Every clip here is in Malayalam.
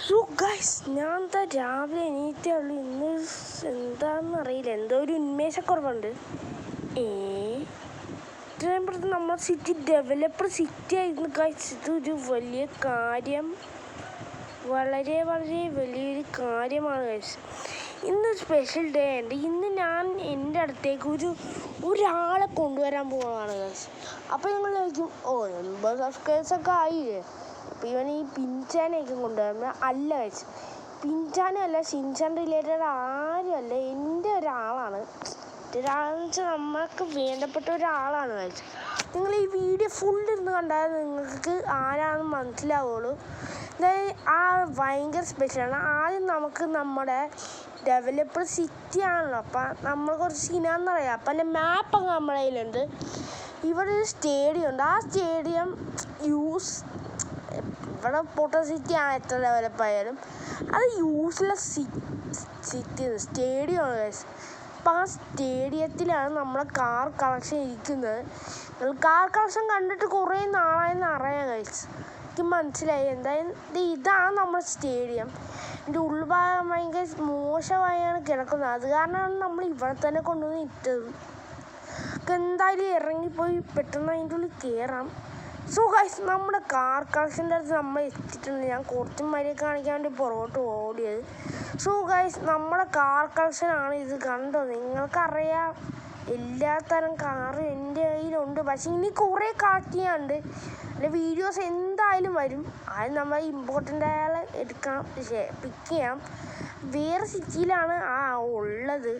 സോ ഗൈസ്, ഞാൻ രാവിലെ എണീറ്റുള്ളൂ. ഇന്ന് എന്താണെന്നറിയില്ല, എന്തോ ഒരു ഉന്മേഷക്കുറവുണ്ട്. ഇത്രയും പെട്ടെന്ന് നമ്മുടെ സിറ്റി ഡെവലപ്പർ സിറ്റി ആയിരുന്നു ഗൈസ്. ഇതൊരു വലിയ കാര്യം, വളരെ വളരെ വലിയൊരു കാര്യമാണ് ഗൈസ്. ഇന്ന് സ്പെഷ്യൽ ഡേ ഉണ്ട്. ഇന്ന് ഞാൻ എൻ്റെ അടുത്തേക്ക് ഒരാളെ കൊണ്ടുവരാൻ പോവുകയാണ് ഗൈസ്. അപ്പോൾ നിങ്ങൾ ചോദിക്കും, 80 സബ്സ്ക്രൈബേഴ്സൊക്കെ ആയില്ലേ, അപ്പോൾ ഇവൻ ഈ പിൻചാനെയൊക്കെ കൊണ്ടുവരുമ്പോൾ അല്ല ഗൈസ്. പിൻചാനല്ല, ഷിൻചാൻ റിലേറ്റഡ് ആരുമല്ല, എൻ്റെ ഒരാളാണ്. ഒരാളെന്ന് വെച്ചാൽ നമ്മൾക്ക് വേണ്ടപ്പെട്ട ഒരാളാണ് ഗൈസ്. നിങ്ങൾ ഈ വീഡിയോ ഫുള്ളിരുന്ന് കണ്ടാൽ നിങ്ങൾക്ക് ആരാണെന്ന് മനസ്സിലാവുള്ളൂ. ആ ഭയങ്കര സ്പെഷ്യലാണ്. ആദ്യം നമുക്ക് നമ്മുടെ ഡെവലപ്പർ സിറ്റി ആണല്ലോ, അപ്പം നമ്മൾ കുറച്ച് സീനാന്നറിയാം. അപ്പം എൻ്റെ മാപ്പൊക്കെ നമ്മുടെ കയ്യിലുണ്ട്. ഇവിടെ ഒരു സ്റ്റേഡിയം ഉണ്ട്. ആ സ്റ്റേഡിയം ഇവിടെ പോട്ട സിറ്റി ആണ്, എത്ര ഡെവലപ്പായാലും അത് യൂസ്ലെസ് സിറ്റി സ്റ്റേഡിയമാണ് ഗൈസ്. അപ്പം ആ സ്റ്റേഡിയത്തിലാണ് നമ്മളെ കാർ കളക്ഷൻ ഇരിക്കുന്നത്. കാർ കളക്ഷൻ കണ്ടിട്ട് കുറേ നാളായെന്ന് അറിയാം ഗൈസ്. എനിക്ക് മനസ്സിലായി. എന്തായാലും ഇതാണ് നമ്മുടെ സ്റ്റേഡിയം. എൻ്റെ ഉൾഭാഗം ഭയങ്കര മോശമായാണ് കിടക്കുന്നത്. അത് കാരണമാണ് നമ്മൾ ഇവിടെ തന്നെ കൊണ്ടുവന്ന് ഇട്ടത്. എന്തായാലും ഇറങ്ങിപ്പോയി പെട്ടെന്ന് അതിൻ്റെ ഉള്ളിൽ കയറാം. സോ ഗൈസ്, നമ്മുടെ കാർ കളക്ഷൻ്റെ അടുത്ത് നമ്മൾ എത്തിയിട്ടുണ്ട്. ഞാൻ കുറച്ച് മര്യാദ കാണിക്കാൻ വേണ്ടി പുറകോട്ട് ഓടിയത്. സോ ഗൈസ്, നമ്മുടെ കാർ കളക്ഷനാണ് ഇത്. കണ്ടോ, നിങ്ങൾക്കറിയാം, എല്ലാ തരം കാറും എൻ്റെ കയ്യിലുണ്ട്. പക്ഷേ ഇനി കുറേ കളക്ട് ചെയ്യാനുണ്ട്. എൻ്റെ വീഡിയോസ് എന്തായാലും വരും. ആദ്യം നമ്മൾ ഇമ്പോർട്ടൻ്റ് ആയാളെ എടുക്കണം, പിക്ക് ചെയ്യാം. വേറെ സിറ്റിയിലാണ് ഉള്ളത്.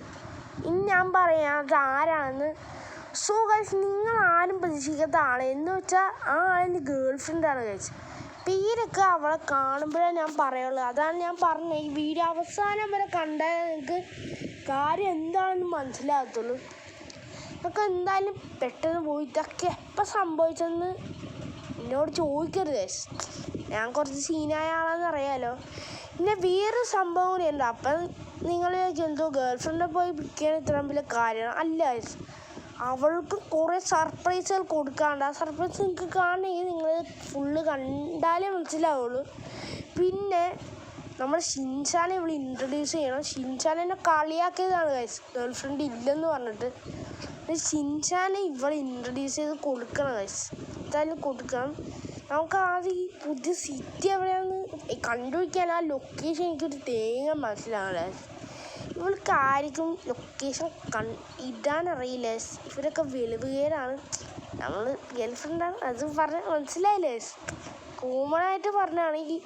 ഇനി ഞാൻ പറയാം അത് ആരാണെന്ന്. സോ ഗൈസ്, നിങ്ങൾ ആരും പ്രതീക്ഷിക്കാത്ത ആളെ എന്ന് വെച്ചാൽ ആ ആളെൻ്റെ ഗേൾ ഫ്രണ്ടാണ് ഗൈസ്. പേരൊക്കെ അവളെ കാണുമ്പോഴേ ഞാൻ പറയുള്ളൂ. അതാണ് ഞാൻ പറഞ്ഞത്. ഈ വീഡിയോ അവസാനം വരെ കണ്ടാൽ നിങ്ങൾക്ക് കാര്യം എന്താണെന്ന് മനസ്സിലാകത്തുള്ളൂ. നമുക്ക് എന്തായാലും പെട്ടെന്ന് പോയി ഇതൊക്കെ എപ്പോൾ സംഭവിച്ചെന്ന് എന്നോട് ചോദിക്കരുത് ഗൈസ്. ഞാൻ കുറച്ച് സീനായ ആളാണെന്ന് അറിയാമല്ലോ. പിന്നെ വേറൊരു സംഭവം കൂടിയുണ്ട്. അപ്പം നിങ്ങൾ എന്തോ ഗേൾ ഫ്രണ്ടിനെ പോയി പിക്ക് ചെയ്യാൻ ഇത്രയും വലിയ കാര്യമാണ് അല്ല ഗൈസ്. അവൾക്ക് കുറേ സർപ്രൈസുകൾ കൊടുക്കാറുണ്ട്. ആ സർപ്രൈസ് നിങ്ങൾക്ക് കാണണമെങ്കിൽ നിങ്ങൾ ഫുള്ള് കണ്ടാലേ മനസ്സിലാവുള്ളൂ. പിന്നെ നമ്മൾ ഷിൻചാനെ ഇവിടെ ഇൻട്രൊഡ്യൂസ് ചെയ്യണം. ഷിൻചാനെ കളിയാക്കിയതാണ് ഗൈസ്, ഗേൾ ഫ്രണ്ട് ഇല്ലെന്ന് പറഞ്ഞിട്ട്. ഷിൻചാനെ ഇവിടെ ഇൻട്രൊഡ്യൂസ് ചെയ്ത് കൊടുക്കണം ഗൈസ്. എന്തായാലും കൊടുക്കണം. നമുക്ക് ആദ്യം ഈ പുതിയ സിറ്റി എവിടെയാണെന്ന് കണ്ടുപിടിക്കാൻ ആ ലൊക്കേഷൻ എനിക്കൊരു തേങ്ങ മനസ്സിലാവില്ല ഗൈസ്. ഇവൾക്ക് ആർക്കും ലൊക്കേഷൻ ഇടാനറിയില്ല. ഇവരൊക്കെ വെളിവുകേരാണ്. നമ്മൾ ഗേൾ ഫ്രണ്ടാണ്, അത് മനസ്സിലായില്ലേ. കോമണായിട്ട് പറഞ്ഞാണെങ്കിൽ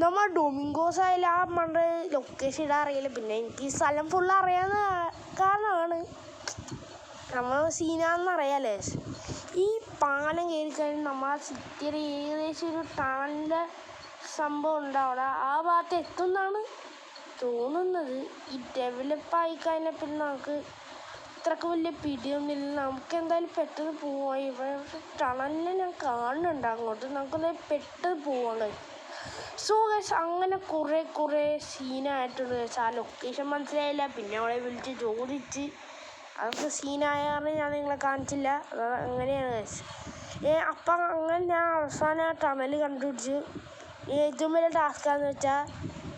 നമ്മൾ ഡൊമിങ്കോസ് ആയാലും ആ മണ്ണ് ലൊക്കേഷൻ ഇടാൻ അറിയില്ല. പിന്നെ എനിക്ക് ഈ സ്ഥലം ഫുള്ള് അറിയാവുന്ന കാരണമാണ്. നമ്മൾ സീനാണെന്നറിയാലേ. ഈ പാലം കയറി കഴിഞ്ഞാൽ നമ്മൾ ആ സിറ്റിയിൽ ഏകദേശം ഒരു ടണലിൻ്റെ സംഭവം ഉണ്ടാവിടെ. ആ ഭാഗത്ത് എത്തുമെന്നാണ് തോന്നുന്നത്. ഈ ഡെവലപ്പായി കഴിഞ്ഞാൽ പിന്നെ നമുക്ക് ഇത്രക്ക് വലിയ പിടിയൊന്നുമില്ല. നമുക്ക് എന്തായാലും പെട്ടെന്ന് പോവാം. ഇവിടെ ടണലിനെ ഞാൻ കാണുന്നുണ്ട് അങ്ങോട്ട്. നമുക്കെന്തായാലും പെട്ടെന്ന് പോവാണ്. സോ ഗൈസ്, അങ്ങനെ കുറേ സീനായിട്ടുണ്ട് ഗൈസ്. ആ ലൊക്കേഷൻ മനസ്സിലായില്ല. പിന്നെ അവളെ വിളിച്ച് ചോദിച്ച് അതൊക്കെ സീനായ കാരണം ഞാൻ നിങ്ങളെ കാണിച്ചില്ല. അങ്ങനെയാണ് ഗൈസ്. അപ്പം അങ്ങനെ ഞാൻ അവസാനം ആ ടണൽ കണ്ടുപിടിച്ചു. ഏറ്റവും വലിയ ടാസ്കാന്ന് വെച്ചാൽ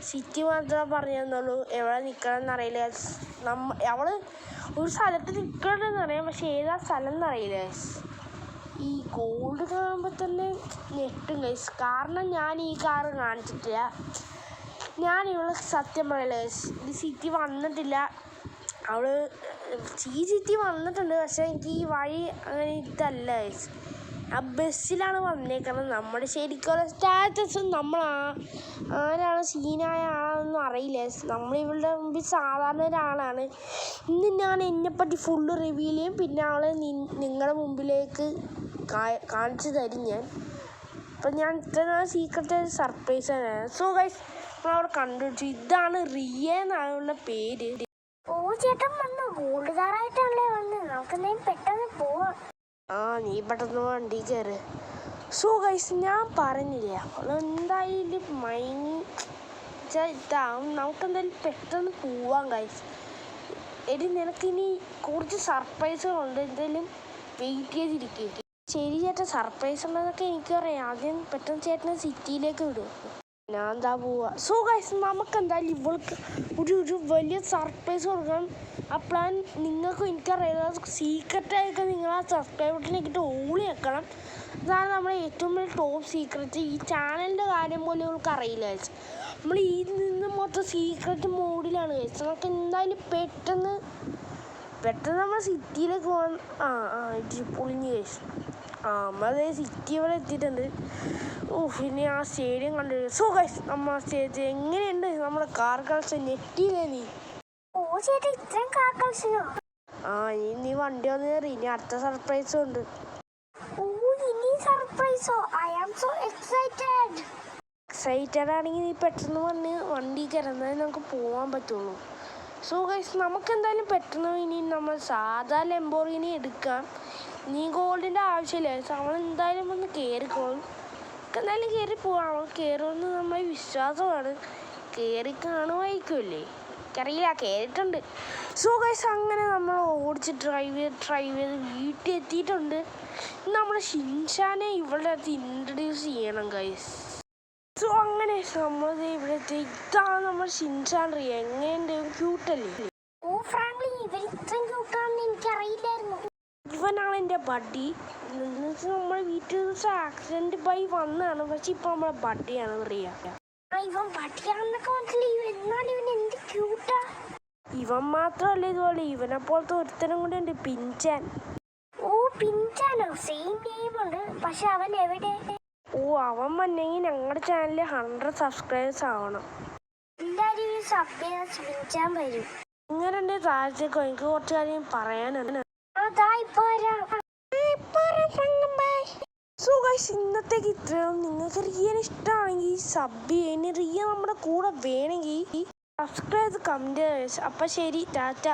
സിറ്റി മാത്രമേ പറഞ്ഞു തന്നുള്ളൂ. എവിടെ നിൽക്കണം എന്നറിയില്ല. അവൾ ഒരു സ്ഥലത്ത് നിൽക്കണമെന്നറിയാം, പക്ഷെ ഏതാ സ്ഥലം എന്നറിയില്ല ഗൈസ്. ഈ ഗോൾഡ് കാണുമ്പോൾ തന്നെ ഞെട്ടും ഗൈസ്. കാരണം ഞാൻ ഈ കാറ് കാണിച്ചിട്ടില്ല. ഞാൻ ഇവള് സത്യം പറയില്ല ഗൈസ്, ഈ സിറ്റി വന്നിട്ടില്ല. ഈ സിറ്റി വന്നിട്ടുണ്ട്, പക്ഷെ എനിക്ക് ഈ വഴി അങ്ങനെ ഇതല്ല ഗൈസ്. ആ ബസ്സിലാണ് വന്നേക്കുന്നത്. നമ്മുടെ ശരിക്കുള്ള സ്റ്റാറ്റസും നമ്മൾ ആരാണ് സീനായ ആളാണെന്നും അറിയില്ല. നമ്മളിവളുടെ മുമ്പിൽ സാധാരണ ഒരാളാണ്. ഇന്ന് ഞാൻ എന്നെപ്പറ്റി ഫുള്ള് റിവീൽ ചെയ്യും. പിന്നെ അവളെ നിങ്ങളുടെ മുമ്പിലേക്ക് കാണിച്ചു തരും ഞാൻ. അപ്പം ഞാൻ ഇത്ര സീക്രട്ട് സർപ്രൈസാണ്. സോ ഗൈസ്, നമ്മളവിടെ കണ്ടുപിടിച്ചു. ഇതാണ് റിയ എന്നാണ് പേര്. ചേട്ടൻ വന്നു, ഗോൾഡ് കാറായിട്ടാണല്ലേ വന്നത്. നമുക്ക് എന്തായാലും പെട്ടെന്ന് പോവാം. നീ പെട്ടെന്ന് വണ്ടി കയറ്. സോ ഗൈസ്, ഞാൻ പറഞ്ഞില്ല എന്തായാലും ഇതാവും. നമുക്കെന്തായാലും പെട്ടെന്ന് പോവാം ഗൈസ്. നിനക്കിനി കുറച്ച് സർപ്രൈസുകളുണ്ട്. എന്തായാലും വെയിറ്റ് ചെയ്തിരിക്കുക. ശരി ചേട്ടാ, സർപ്രൈസ് ഉണ്ടെന്നൊക്കെ എനിക്കറിയാം. ആദ്യം പെട്ടെന്ന് ചേട്ടനെ സിറ്റിയിലേക്ക് വിടും. ഞാൻ എന്താ പോവാ. സോ ഗൈസ്, നമുക്ക് എന്തായാലും ഇവൾക്ക് ഒരു വലിയ സർപ്രൈസ് കൊടുക്കണം. ആ പ്ലാൻ നിങ്ങൾക്കും എനിക്കറിയാം. സീക്രട്ടായിട്ട് നിങ്ങൾ ആ സബ്സ്ക്രൈബ് ബട്ടണിട്ട് ഓളി വെക്കണം. അതാണ് നമ്മുടെ ഏറ്റവും വലിയ ടോപ്പ് സീക്രട്ട്. ഈ ചാനലിൻ്റെ കാര്യം പോലും നിങ്ങൾക്ക് അറിയില്ല ഗൈസ്. നമ്മൾ ഇതിൽ നിന്ന് മൊത്തം സീക്രട്ട് മോഡിലാണ് ഗൈസ്. നമുക്ക് എന്തായാലും പെട്ടെന്ന് നമ്മൾ സിറ്റിയിലേക്ക് പോകാൻ പൊളിഞ്ഞ് ഗൈസ്. നമ്മളതേ സിറ്റി ഇവിടെ എത്തിയിട്ടുണ്ട്. പിന്നെ ആ സ്റ്റേഡിയം കണ്ടു. സോ ഗൈസ്, നമ്മൾ ആ സ്റ്റേഡിയം എങ്ങനെയുണ്ട്? നമ്മുടെ കാർ കളക്ഷൻ ഞെട്ടിയില്ലേ നീ? ഓ ചേട്ടാ, ഇത്രയും കാർ കളക്ഷനോ? നീ വണ്ടി വന്ന് കയറി. ഇനി അടുത്ത സർപ്രൈസും ഉണ്ട്. ഓ, ഇനി സർപ്രൈസോ? ഐ ആം സോ എക്സൈറ്റഡ് ആണെങ്കിൽ നീ പെട്ടെന്ന് വന്ന് വണ്ടി കയറുന്നതിന് നമുക്ക് പോകാൻ പറ്റുള്ളൂ. സോ ഗൈസ്, നമുക്ക് എന്തായാലും പെട്ടെന്ന് ഇനി നമ്മൾ സാധാ ലംബോർഗിനി എടുക്കാം. നീ ഗോൾഡിൻ്റെ ആവശ്യമില്ല. നമ്മൾ എന്തായാലും ഒന്ന് കയറിക്കോളും. എന്തായാലും കയറി പോവാം. നമ്മൾ കയറുമെന്ന് നമ്മളെ വിശ്വാസമാണ്. കയറി കാണുമായിരിക്കുമല്ലേ? എനിക്കറിയില്ല, കയറിയിട്ടുണ്ട്. സോ ഗൈസ്, അങ്ങനെ നമ്മൾ ഓടിച്ച് ഡ്രൈവ് ചെയ്ത് വീട്ടിൽ എത്തിയിട്ടുണ്ട്. നമ്മുടെ ഷിൻഷാനെ ഇവളുടെ അടുത്ത് ഇൻട്രൊഡ്യൂസ് ചെയ്യണം ഗൈസ്. സോ അങ്ങനെ നമ്മൾ ഇവിടെ എത്തി. ഇതാണ് നമ്മൾ ഷിൻഷാൻ. എങ്ങനെയുണ്ട്? ക്യൂട്ടല്ലേ? ഓ ഫ്രാങ്ക്ലി, ഇവർ ഇത്രയും ക്യൂട്ടാണെന്ന് എനിക്കറിയില്ലായിരുന്നു. ഇവനാണ് എൻ്റെ ബഡ്ഡി. നമ്മുടെ വീട്ടിൽ ആക്സിഡന്റ് ബൈ വന്നാണ്. പക്ഷെ ഇപ്പൊ നമ്മളെ ബഡ്ഡിയാണ് പറയാ. ഇവൻ പട്ടിയാണെന്നൊക്കെ മനസ്സിലായി. എന്നാലും ഇവൻ എന്ത് ക്യൂട്ടാ. ഇവൻ മാത്രമല്ല, ഇതുപോലെ ഇവനെ പോലത്തെ ഒരുത്തനും കൂടെ ഉണ്ട്, പിഞ്ചാൻ. ഓ, പിഞ്ചാനോ? സെയിം നെയിം ഉണ്ട്. പക്ഷെ അവൻ എവിടെ? അവൻ വന്നെങ്കിൽ ഞങ്ങളുടെ ചാനലിൽ 100 സബ്സ്ക്രൈബേഴ്സ് ആവണം. എല്ലാവരും ഈ സബ്സ്ക്രൈബേഴ്സ് പിഞ്ചാൻ വരും. ഇങ്ങനെ താഴത്തേക്കോ? എനിക്ക് കുറച്ച് കാര്യം പറയാനുണ്ട്. അതാ ഇപ്പൊ വരാം. സോ ഗൈസ്, ഇന്നത്തേക്ക് ഇത്രയും. നിങ്ങൾക്ക് റിയന് ഇഷ്ടമാണെങ്കിൽ സബ് ചെയ്യുന്ന റിയ നമ്മുടെ കൂടെ വേണമെങ്കിൽ സബ്സ്ക്രൈബ് കമന്റ്. അപ്പം ശരി, ടാറ്റ.